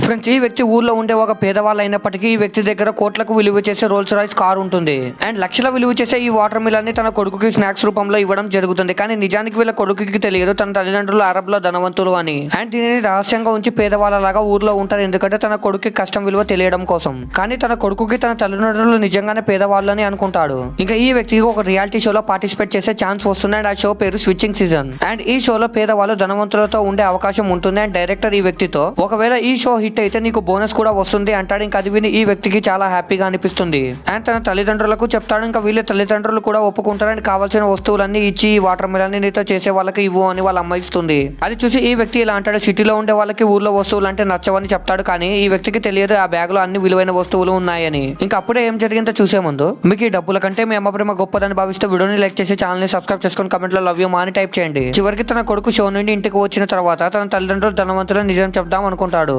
Friends, ఈ వ్యక్తి ఊర్లో ఉండే ఒక పేదవాళ్ళు అయినప్పటికీ ఈ వ్యక్తి దగ్గర కోట్లకు విలువ చేసే రోల్స్ రాయ్స్ కార్ ఉంటుంది. అండ్ లక్షల విలువ చేసే ఈ వాటర్ మిలన్ ని తన కొడుకుకి స్నాక్స్ రూపంలో ఇవ్వడం జరుగుతుంది. కానీ నిజానికి వీళ్ళ కొడుకుకి తెలియదు తన తల్లిదండ్రులు అరబ్ లో ధనవంతులు అని. అండ్ దీనిని రహస్యంగా ఉంచి పేదవాళ్ళలాగా ఊర్లో ఉంటారు, ఎందుకంటే తన కొడుకు కష్టం విలువ తెలియడం కోసం. కానీ తన కొడుకుకి తన తల్లిదండ్రులు నిజంగానే పేదవాళ్ళని అనుకుంటాడు. ఇంకా ఈ వ్యక్తికి ఒక రియాలిటీ షోలో పార్టిసిపేట్ చేసే ఛాన్స్ వస్తుంది. అండ్ ఆ షో పేరు స్విచ్చింగ్ సీజన్. అండ్ ఈ షోలో పేదవాళ్ళు ధనవంతులతో ఉండే అవకాశం ఉంటుంది. అండ్ డైరెక్టర్ ఈ వ్యక్తితో, ఒకవేళ ఈ షో హిట్ అయితే నీకు బోనస్ కూడా వస్తుంది అంటాడు. ఇంకా అది విని ఈ వ్యక్తికి చాలా హ్యాపీగా అనిపిస్తుంది. అండ్ తన తల్లిదండ్రులకు చెప్తాడు. ఇంకా వీళ్ళ తల్లిదండ్రులు కూడా ఒప్పుకుంటారు. అండ్ కావాల్సిన వస్తువులన్నీ ఇచ్చి ఈ వాటర్ మిలన్ ని నీతో చేసే వాళ్ళకి ఇవ్వు అని వాళ్ళ అమ్మ ఇస్తుంది. అది చూసి ఈ వ్యక్తి ఇలా అంటాడు, సిటీలో ఉండే వాళ్ళకి ఊర్లో వస్తువులు అంటే నచ్చవని చెప్తాడు. కానీ ఈ వ్యక్తికి తెలియదు ఆ బ్యాగ్ లో అన్ని విలువైన వస్తువులు ఉన్నాయని. ఇంకా అప్పుడే ఏం జరిగిందో చూసే ముందు మీకు ఈ డబ్బుల కంటే మీ అమ్మ ప్రేమ గొప్పదని భావిస్తే వీడియోని లైక్ చేసి ఛానల్ ని సబ్స్క్రైబ్ చేసుకుని కమెంట్ లో లవ్ యూ మా అని టైప్ చేయండి. చివరికి తన కొడుకు షో నుండి ఇంటికి వచ్చిన తర్వాత తన తల్లిదండ్రులు ధనవంతులు నిజం చెప్దాం అనుకుంటాడు.